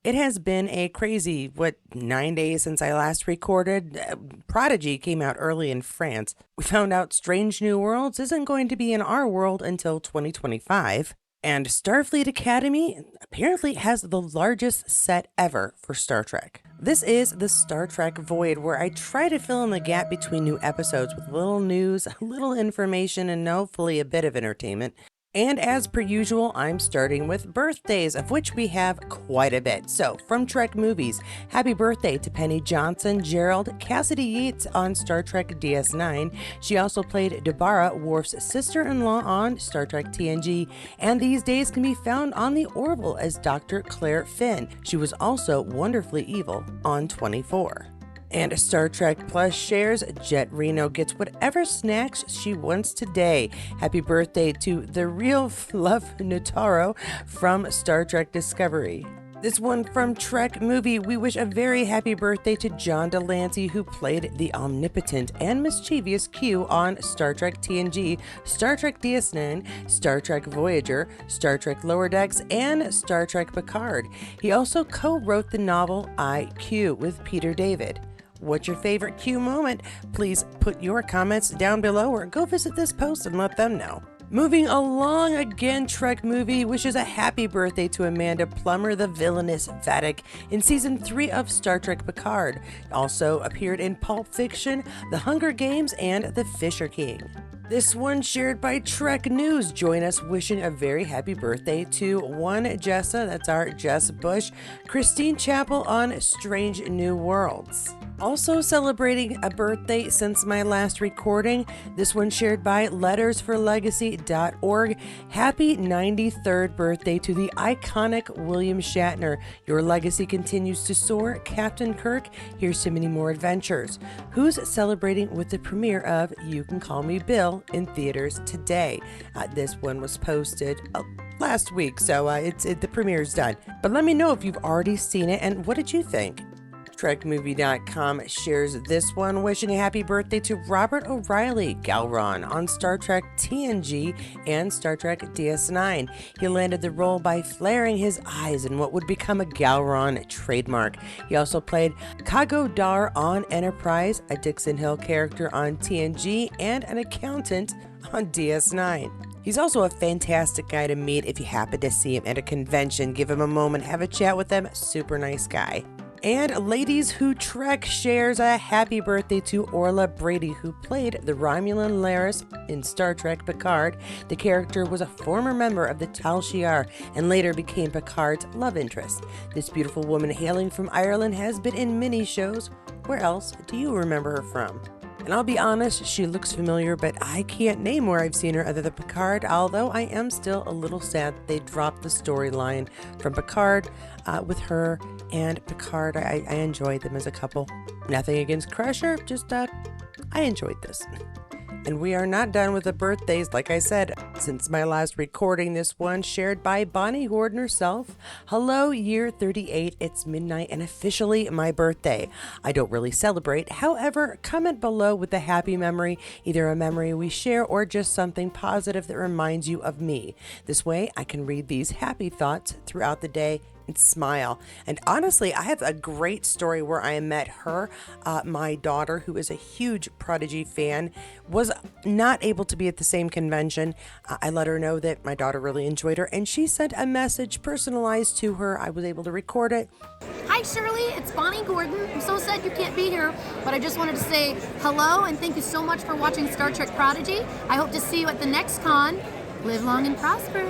It has been a crazy, 9 days since I last recorded. Prodigy came out early in France. We found out Strange New Worlds isn't going to be in our world until 2025. And Starfleet Academy apparently has the largest set ever for Star Trek. This is the Star Trek Void, where I try to fill in the gap between new episodes with little news, little information, and hopefully a bit of entertainment. And as per usual, I'm starting with birthdays, of which we have quite a bit. So, from Trek movies, happy birthday to Penny Johnson, Gerald, Cassidy Yates on Star Trek DS9. She also played Debarra, Worf's sister-in-law on Star Trek TNG, and these days can be found on the Orville as Dr. Claire Finn. She was also wonderfully evil on 24. And Star Trek Plus shares Jet Reno gets whatever snacks she wants today. Happy birthday to the real Fluff Notaro from Star Trek Discovery. This one from Trek Movie, we wish a very happy birthday to John Delancey, who played the omnipotent and mischievous Q on Star Trek TNG, Star Trek DS9, Star Trek Voyager, Star Trek Lower Decks, and Star Trek Picard. He also co-wrote the novel I.Q. with Peter David. What's your favorite Q moment? Please put your comments down below or go visit this post and let them know. Moving along again, Trek Movie wishes a happy birthday to Amanda Plummer, the villainous Vadic, in Season 3 of Star Trek Picard. Also appeared in Pulp Fiction, The Hunger Games, and The Fisher King. This one shared by Trek News. Join us wishing a very happy birthday to one Jessa, that's our Jess Bush, Christine Chappell on Strange New Worlds. Also celebrating a birthday since my last recording, this one shared by lettersforlegacy.org. Happy 93rd birthday to the iconic William Shatner. Your legacy continues to soar, Captain Kirk. Here's to many more adventures. Who's celebrating with the premiere of You Can Call Me Bill in theaters today? This one was posted last week, so the premiere's done. But let me know if you've already seen it and what did you think? TrekMovie.com shares this one, wishing a happy birthday to Robert O'Reilly, Galron on Star Trek TNG and Star Trek DS9. He landed the role by flaring his eyes in what would become a Galron trademark. He also played Kago Dar on Enterprise, a Dixon Hill character on TNG, and an accountant on DS9. He's also a fantastic guy to meet if you happen to see him at a convention. Give him a moment, have a chat with him. Super nice guy. And Ladies Who Trek shares a happy birthday to Orla Brady, who played the Romulan Laris in Star Trek Picard. The character was a former member of the Tal Shiar and later became Picard's love interest. This beautiful woman hailing from Ireland has been in many shows. Where else do you remember her from? And I'll be honest, she looks familiar, but I can't name where I've seen her other than Picard, although I am still a little sad that they dropped the storyline from Picard with her and Picard. I enjoyed them as a couple. Nothing against Crusher, just I enjoyed this. And we are not done with the birthdays, like I said, since my last recording. This one shared by Bonnie Gordon herself. Hello, year 38. It's midnight and officially my birthday. I don't really celebrate. However, comment below with a happy memory, either a memory we share or just something positive that reminds you of me. This way, I can read these happy thoughts throughout the day and smile. And honestly, I have a great story where I met her. My daughter, who is a huge Prodigy fan, was not able to be at the same convention. I let her know that my daughter really enjoyed her, and she sent a message personalized to her. I was able to record it. Hi Shirley, it's Bonnie Gordon. I'm so sad you can't be here, but I just wanted to say hello and thank you so much for watching Star Trek Prodigy. I hope to see you at the next con. Live long and prosper.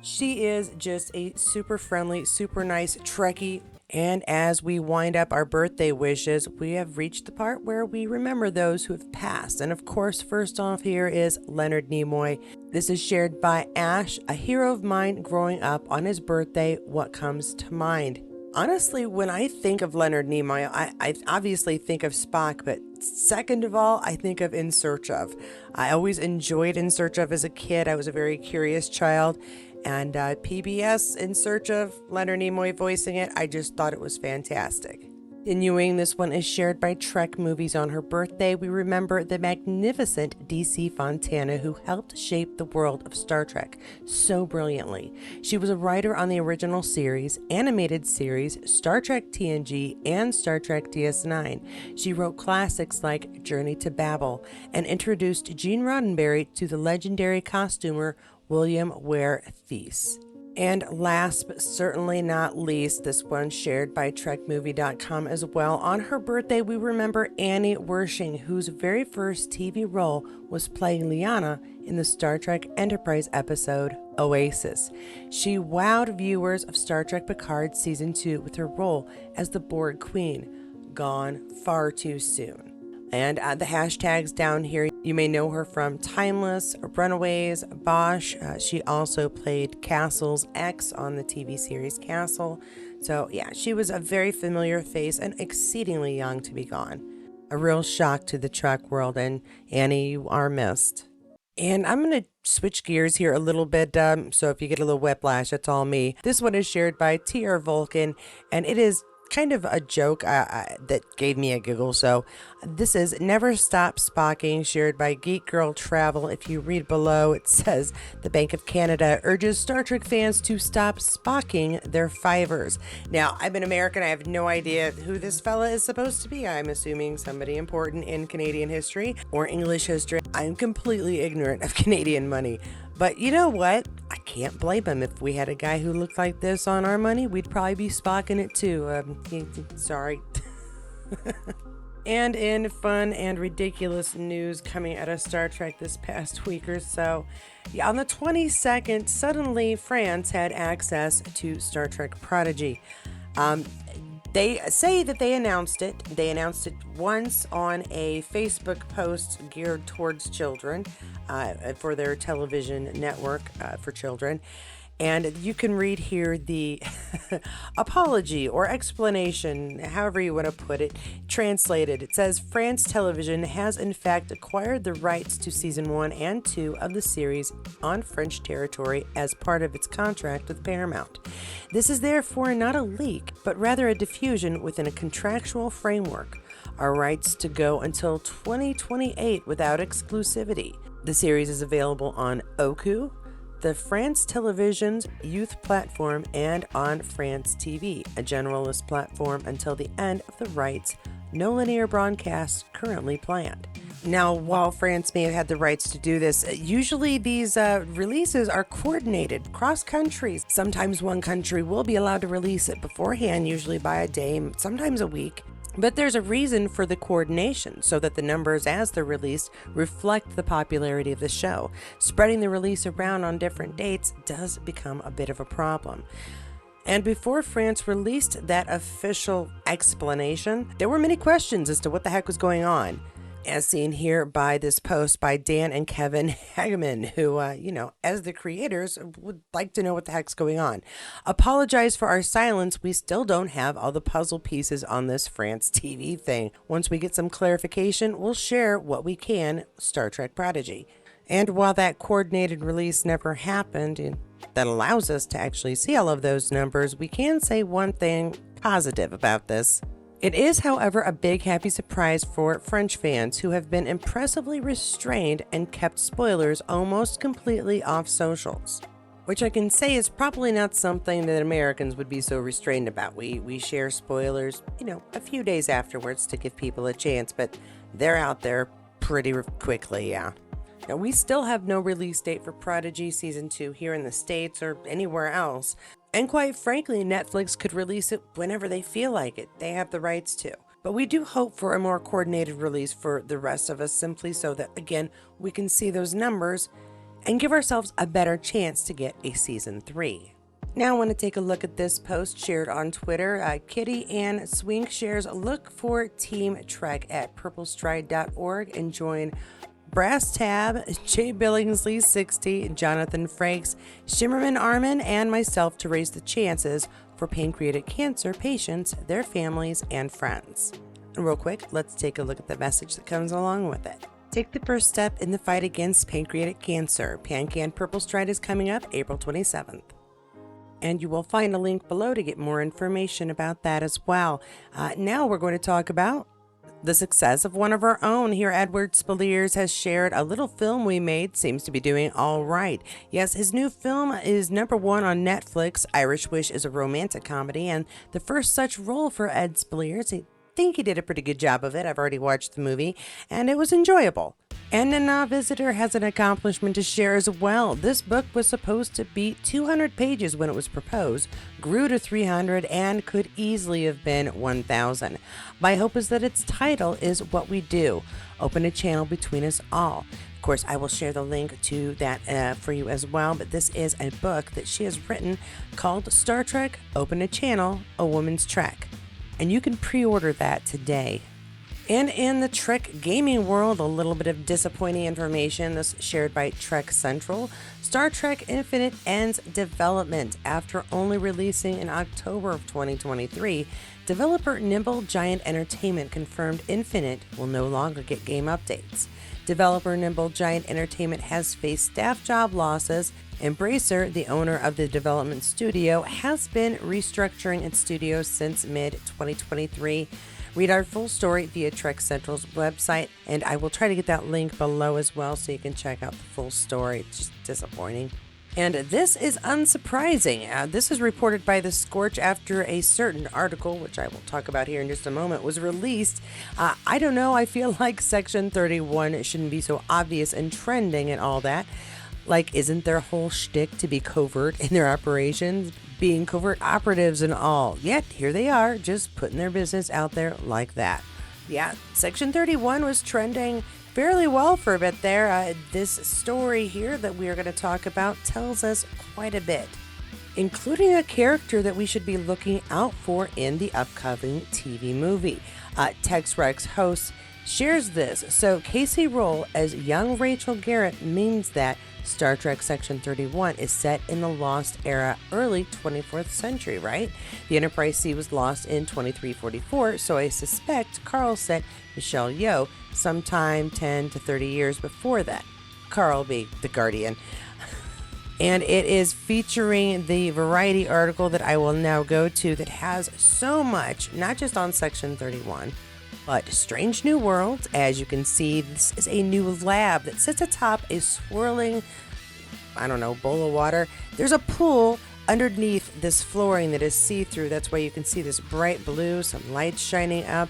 She is just a super friendly, super nice Trekkie. And as we wind up our birthday wishes, we have reached the part where we remember those who have passed. And of course, first off here is Leonard Nimoy. This is shared by Ash, a hero of mine growing up. On his birthday, what comes to mind? Honestly, when I think of Leonard Nimoy, I obviously think of Spock, but second of all, I think of In Search Of. I always enjoyed In Search Of as a kid. I was a very curious child. And PBS In Search Of, Leonard Nimoy voicing it, I just thought it was fantastic. Continuing, this one is shared by Trek Movies. On her birthday, we remember the magnificent DC Fontana, who helped shape the world of Star Trek so brilliantly. She was a writer on the original series, animated series, Star Trek TNG, and Star Trek DS9. She wrote classics like Journey to Babel and introduced Gene Roddenberry to the legendary costumer William Ware Theiss. And last but certainly not least, this one shared by TrekMovie.com as well. On her birthday, we remember Annie Wersching, whose very first TV role was playing Liana in the Star Trek Enterprise episode Oasis. She wowed viewers of Star Trek Picard Season 2 with her role as the Borg Queen, gone far too soon. And the hashtags down here, you may know her from Timeless, Runaways, Bosch. She also played Castle's ex on the TV series Castle. So yeah, she was a very familiar face and exceedingly young to be gone. A real shock to the Trek world, and Annie, you are missed. And I'm going to switch gears here a little bit, so if you get a little whiplash, that's all me. This one is shared by TR Vulcan, and it is kind of a joke that gave me a giggle. So this is Never Stop Spocking, shared by Geek Girl Travel. If you read below, it says the Bank of Canada urges Star Trek fans to stop spocking their fivers. Now, I'm an American. I have no idea who this fella is supposed to be. I'm assuming somebody important in Canadian history or English history. I'm completely ignorant of Canadian money. But you know what? I can't blame him. If we had a guy who looked like this on our money, we'd probably be spocking it too. Sorry. And in fun and ridiculous news coming out of Star Trek this past week or so, on the 22nd, suddenly France had access to Star Trek Prodigy. They say that they announced it. They announced it once on a Facebook post geared towards children for their television network for children. And you can read here the apology or explanation, however you want to put it, translated. It says, France Television has in fact acquired the rights to season 1 and 2 of the series on French territory as part of its contract with Paramount. This is therefore not a leak, but rather a diffusion within a contractual framework. Our rights to go until 2028 without exclusivity. The series is available on Oku, the France Television's youth platform, and on France TV, a generalist platform, until the end of the rights. No linear broadcasts currently planned. Now, while France may have had the rights to do this, usually these releases are coordinated across countries. Sometimes one country will be allowed to release it beforehand, usually by a day, sometimes a week. But there's a reason for the coordination, so that the numbers as they're released reflect the popularity of the show. Spreading the release around on different dates does become a bit of a problem. And before France released that official explanation, there were many questions as to what the heck was going on, as seen here by this post by Dan and Kevin Hageman, who, as the creators, would like to know what the heck's going on. Apologize for our silence. We still don't have all the puzzle pieces on this France TV thing. Once we get some clarification, we'll share what we can, Star Trek Prodigy. And while that coordinated release never happened, and that allows us to actually see all of those numbers, we can say one thing positive about this. It is, however, a big happy surprise for French fans who have been impressively restrained and kept spoilers almost completely off socials. Which I can say is probably not something that Americans would be so restrained about. We share spoilers, a few days afterwards to give people a chance, but they're out there pretty quickly, yeah. Now, we still have no release date for Prodigy Season 2 here in the States or anywhere else. And quite frankly, Netflix could release it whenever they feel like it. They have the rights to. But we do hope for a more coordinated release for the rest of us, simply so that, again, we can see those numbers and give ourselves a better chance to get a Season 3. Now I want to take a look at this post shared on Twitter. Kitty Ann Swink shares, look for Team Trek at purplestride.org and join Brass Tab, Jay Billingsley 60, Jonathan Frakes, Shimmerman Armin, and myself to raise the chances for pancreatic cancer patients, their families, and friends. And real quick, let's take a look at the message that comes along with it. Take the first step in the fight against pancreatic cancer. PanCan Purple Stride is coming up April 27th. And you will find a link below to get more information about that as well. Now we're going to talk about the success of one of our own here. Ed Speleer has shared a little film we made, seems to be doing all right. Yes, his new film is #1 on Netflix. Irish Wish is a romantic comedy and the first such role for Ed Speleer. I think he did a pretty good job of it. I've already watched the movie and it was enjoyable. And a visitor has an accomplishment to share as well. This book was supposed to be 200 pages when it was proposed, grew to 300, and could easily have been 1,000. My hope is that its title is What We Do, Open a Channel Between Us All. Of course, I will share the link to that for you as well, but this is a book that she has written called Star Trek, Open a Channel, A Woman's Trek. And you can pre-order that today. And in the Trek gaming world, a little bit of disappointing information. This shared by Trek Central. Star Trek Infinite ends development after only releasing in October of 2023. Developer Nimble Giant Entertainment confirmed Infinite will no longer get game updates. Developer Nimble Giant Entertainment has faced staff job losses. Embracer, the owner of the development studio, has been restructuring its studio since mid-2023. Read our full story via Trek Central's website, and I will try to get that link below as well so you can check out the full story. It's just disappointing. And this is unsurprising. This is reported by The Scorch after a certain article, which I will talk about here in just a moment, was released. I don't know, I feel like Section 31 shouldn't be so obvious and trending and all that. Like, isn't their whole shtick to be covert in their operations? Being covert operatives and all. Yet, here they are, just putting their business out there like that. Yeah, Section 31 was trending fairly well for a bit there. This story here that we are going to talk about tells us quite a bit, including a character that we should be looking out for in the upcoming TV movie. Tex Rex host shares this. So Casey Roll as young Rachel Garrett means that Star Trek Section 31 is set in the lost era, early 24th century, right? The Enterprise C was lost in 2344, so I suspect Carl set Michelle Yeoh sometime 10 to 30 years before that. Carl being the Guardian. And it is featuring the Variety article that I will now go to that has so much, not just on Section 31, but Strange New Worlds. As you can see, this is a new lab that sits atop a swirling, bowl of water. There's a pool underneath this flooring that is see-through. That's why you can see this bright blue, some lights shining up.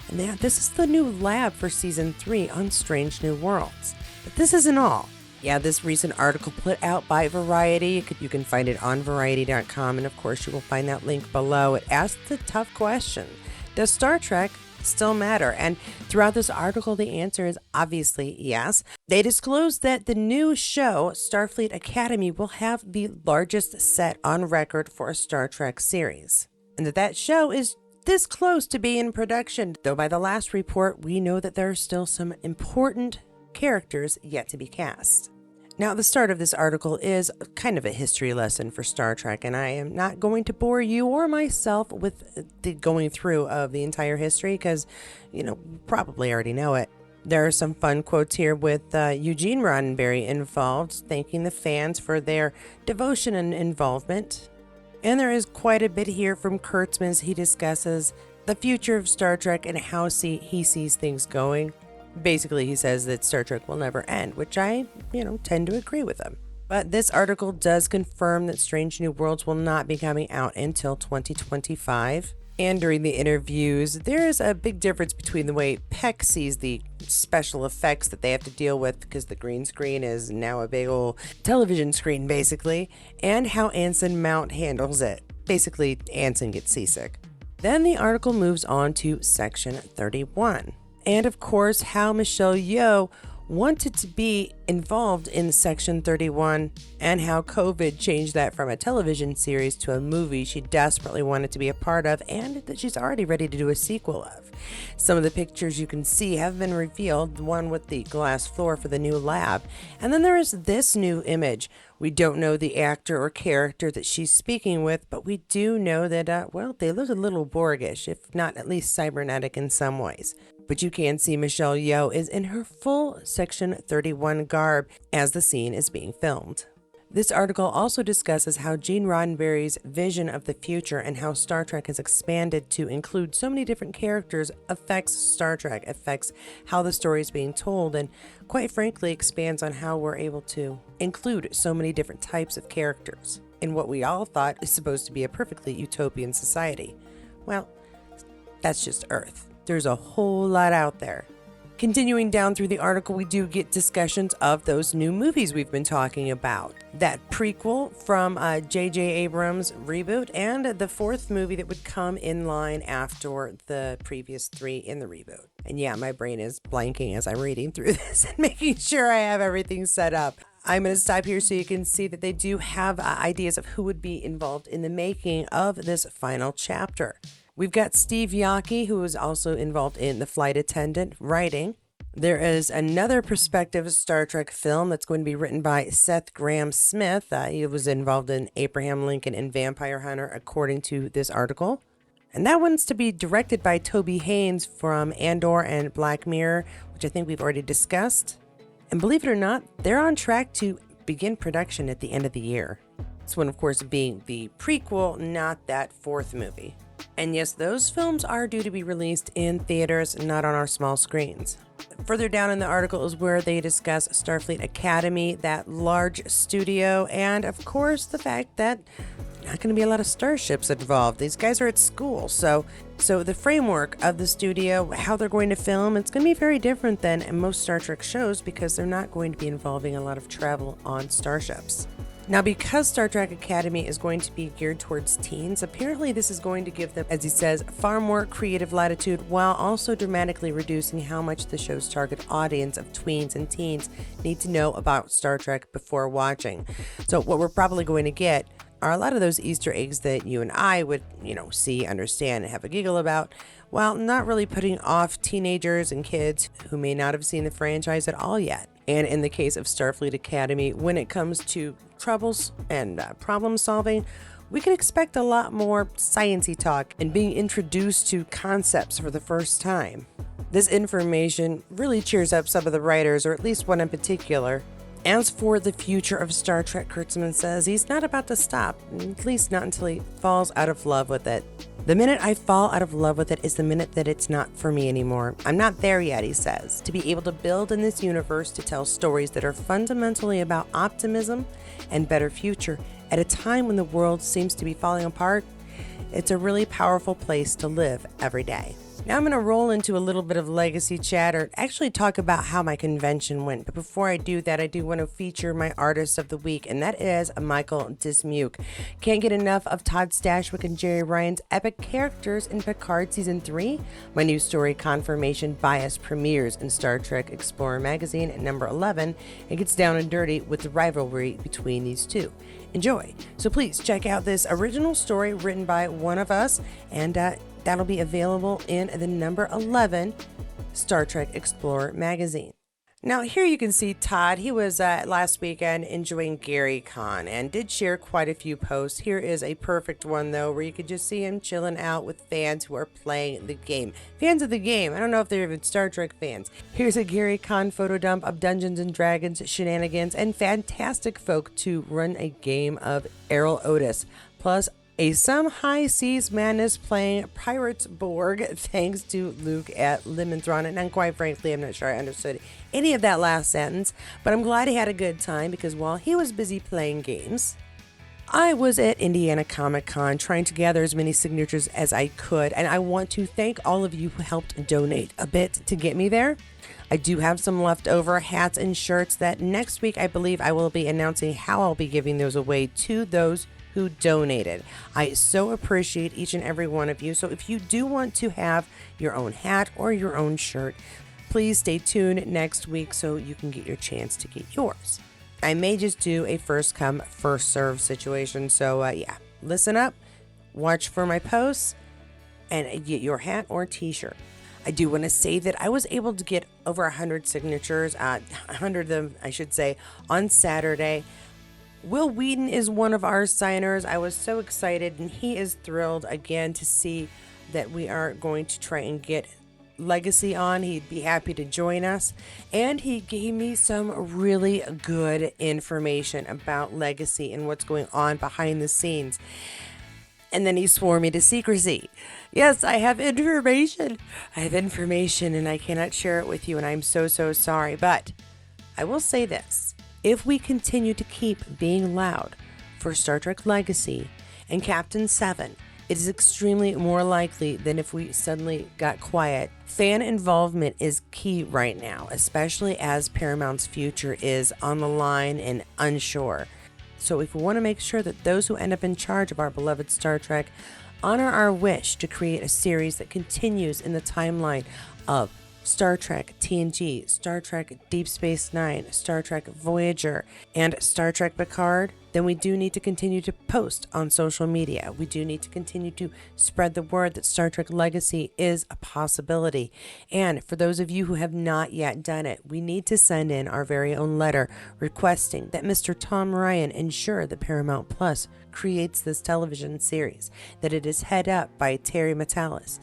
And this is the new lab for Season 3 on Strange New Worlds. But this isn't all. Yeah, this recent article put out by Variety, you can find it on Variety.com, and of course you will find that link below. It asks the tough question: does Star Trek still matter? And throughout this article, the answer is obviously yes. They disclosed that the new show, Starfleet Academy, will have the largest set on record for a Star Trek series, and that show is this close to being in production, though by the last report, we know that there are still some important characters yet to be cast. Now, the start of this article is kind of a history lesson for Star Trek, and I am not going to bore you or myself with the going through of the entire history because, probably already know it. There are some fun quotes here with Eugene Roddenberry involved, thanking the fans for their devotion and involvement. And there is quite a bit here from Kurtzman as he discusses the future of Star Trek and how he sees things going. Basically, he says that Star Trek will never end, which I, tend to agree with him. But this article does confirm that Strange New Worlds will not be coming out until 2025. And during the interviews, there is a big difference between the way Peck sees the special effects that they have to deal with, because the green screen is now a big old television screen, basically, and how Anson Mount handles it. Basically, Anson gets seasick. Then the article moves on to Section 31. And of course, how Michelle Yeoh wanted to be involved in Section 31 and how COVID changed that from a television series to a movie she desperately wanted to be a part of and that she's already ready to do a sequel of. Some of the pictures you can see have been revealed, one with the glass floor for the new lab. And then there is this new image. We don't know the actor or character that she's speaking with, but we do know that, they look a little Borgish, if not at least cybernetic in some ways. But you can see Michelle Yeoh is in her full Section 31 garb as the scene is being filmed. This article also discusses how Gene Roddenberry's vision of the future and how Star Trek has expanded to include so many different characters affects Star Trek, affects how the story is being told, and quite frankly expands on how we're able to include so many different types of characters in what we all thought is supposed to be a perfectly utopian society. Well, that's just Earth. There's a whole lot out there. Continuing down through the article, we do get discussions of those new movies we've been talking about. That prequel from J.J. Abrams' reboot, and the fourth movie that would come in line after the previous three in the reboot. And yeah, my brain is blanking as I'm reading through this and making sure I have everything set up. I'm going to stop here so you can see that they do have ideas of who would be involved in the making of this final chapter. We've got Steve Yockey, who is also involved in The Flight Attendant writing. There is another prospective Star Trek film that's going to be written by Seth Grahame-Smith. He was involved in Abraham Lincoln and Vampire Hunter, according to this article. And that one's to be directed by Toby Haynes from Andor and Black Mirror, which I think we've already discussed. And believe it or not, they're on track to begin production at the end of the year. This one, of course, being the prequel, not that fourth movie. And yes, those films are due to be released in theaters, not on our small screens. Further down in the article is where they discuss Starfleet Academy, that large studio, and of course the fact that not going to be a lot of starships involved. These guys are at school, so the framework of the studio, how they're going to film, it's going to be very different than most Star Trek shows because they're not going to be involving a lot of travel on starships. Now, because Star Trek Academy is going to be geared towards teens, apparently this is going to give them, as he says, far more creative latitude while also dramatically reducing how much the show's target audience of tweens and teens need to know about Star Trek before watching. So what we're probably going to get are a lot of those Easter eggs that you and I would, see, understand, and have a giggle about, while not really putting off teenagers and kids who may not have seen the franchise at all yet. And in the case of Starfleet Academy, when it comes to troubles and problem solving, we can expect a lot more science-y talk and being introduced to concepts for the first time. This information really cheers up some of the writers, or at least one in particular. As for the future of Star Trek, Kurtzman says he's not about to stop, at least not until he falls out of love with it. The minute I fall out of love with it is the minute that it's not for me anymore. I'm not there yet, he says. To be able to build in this universe to tell stories that are fundamentally about optimism and better future at a time when the world seems to be falling apart, it's a really powerful place to live every day. Now I'm going to roll into a little bit of legacy chat, or actually talk about how my convention went. But before I do that, I do want to feature my artist of the week, and that is Michael Dismuke. Can't get enough of Todd Stashwick and Jerry Ryan's epic characters in Picard Season 3. My new story, Confirmation Bias, premieres in Star Trek Explorer magazine at number 11 and gets down and dirty with the rivalry between these two. Enjoy. So please check out this original story written by one of us, and that'll be available in the number 11 Star Trek Explorer magazine. Now here you can see Todd. He was last weekend enjoying Gary Con and did share quite a few posts. Here is a perfect one though, where you could just see him chilling out with fans who are playing the game. Fans of the game. I don't know if they're even Star Trek fans. Here's a Gary Con photo dump of Dungeons and Dragons shenanigans and fantastic folk to run a game of Errol Otis. Plus some high seas madness playing Pirates Borg thanks to Luke at Limonthron. And quite frankly, I'm not sure I understood any of that last sentence, but I'm glad he had a good time because while he was busy playing games, I was at Indiana ComicCon trying to gather as many signatures as I could, and I want to thank all of you who helped donate a bit to get me there. I do have some leftover hats and shirts that next week I believe I will be announcing how I'll be giving those away to those who donated. I so appreciate each and every one of you. So if you do want to have your own hat or your own shirt, please stay tuned next week so you can get your chance to get yours. I may just do a first come, first serve situation. So yeah, listen up, watch for my posts, and get your hat or t-shirt. I do want to say that I was able to get over 100 signatures, 100 of them, I should say, on Saturday. Will Wheaton is one of our signers. I was so excited, and he is thrilled again to see that we are going to try and get Legacy on, he'd be happy to join us. And he gave me some really good information about Legacy and what's going on behind the scenes. And then he swore me to secrecy. Yes, I have information. I have information and I cannot share it with you, and I'm so sorry. But I will say this. If we continue to keep being loud for Star Trek Legacy and Captain 7, it is extremely more likely than if we suddenly got quiet. Fan involvement is key right now, especially as Paramount's future is on the line and unsure. So if we want to make sure that those who end up in charge of our beloved Star Trek honor our wish to create a series that continues in the timeline of Star Trek TNG, Star Trek Deep Space Nine, Star Trek Voyager, and Star Trek Picard, then we do need to continue to post on social media. We do need to continue to spread the word that Star Trek Legacy is a possibility. And for those of you who have not yet done it, we need to send in our very own letter requesting that Mr. Tom Ryan ensure that Paramount Plus creates this television series, that it is head up by Terry Matalas,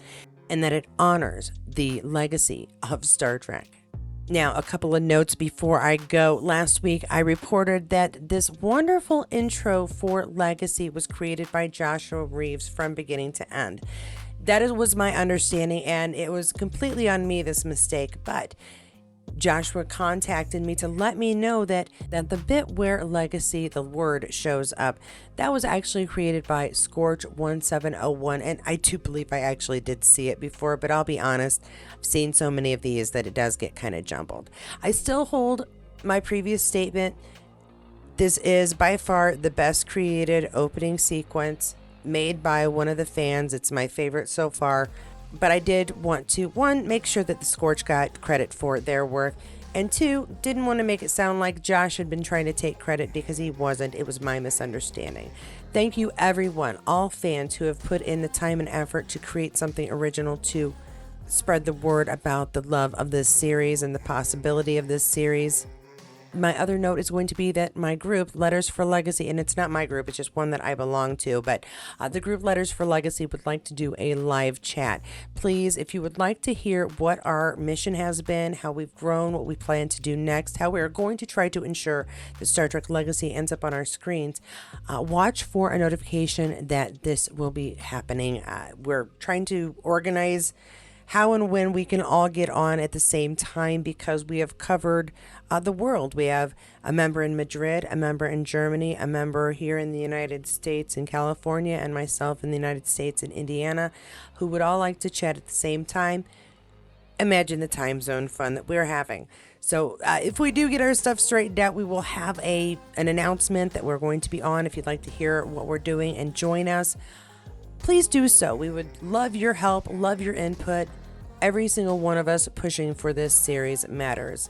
and that it honors the legacy of Star Trek. Now, a couple of notes before I go. Last week, I reported that this wonderful intro for Legacy was created by Joshua Reeves from beginning to end. That was my understanding, and it was completely on me, this mistake, but Joshua contacted me to let me know that the bit where Legacy, the word, shows up, that was actually created by Scorch1701, and I do believe I actually did see it before, but I'll be honest, I've seen so many of these that it does get kind of jumbled. I still hold my previous statement. This is by far the best created opening sequence made by one of the fans. It's my favorite so far. But I did want to, one, make sure that the Scorch got credit for their work, and two, didn't want to make it sound like Josh had been trying to take credit, because he wasn't. It was my misunderstanding. Thank you, everyone, all fans who have put in the time and effort to create something original to spread the word about the love of this series and the possibility of this series. My other note is going to be that my group, Letters for Legacy, and it's not my group, it's just one that I belong to, but the group Letters for Legacy would like to do a live chat. Please, if you would like to hear what our mission has been, how we've grown, what we plan to do next, how we're going to try to ensure that Star Trek Legacy ends up on our screens, watch for a notification that this will be happening. We're trying to organize how and when we can all get on at the same time, because we have covered the world. We have a member in Madrid, a member in Germany, a member here in the United States in California, and myself in the United States in Indiana, who would all like to chat at the same time. Imagine the time zone fun that we're having. So if we do get our stuff straightened out, we will have an announcement that we're going to be on. If you'd like to hear what we're doing and join us, please do so. We would love your help, love your input. Every single one of us pushing for this series matters.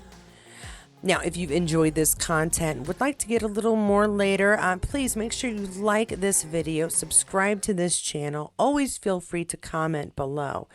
Now, if you've enjoyed this content and would like to get a little more later, please make sure you like this video, subscribe to this channel. Always feel free to comment below.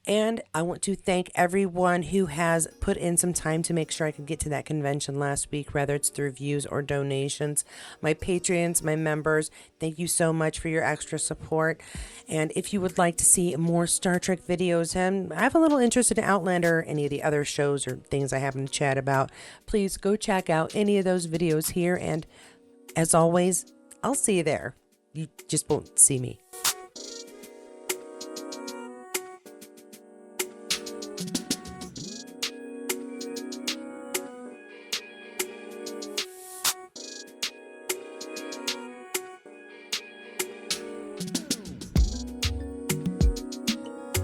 And I want to thank everyone who has put in some time to make sure I could get to that convention last week, whether it's through views or donations. My patrons, my members, thank you so much for your extra support. And if you would like to see more Star Trek videos, and I have a little interest in Outlander or any of the other shows or things I happen to chat about, please go check out any of those videos here. And as always, I'll see you there. You just won't see me.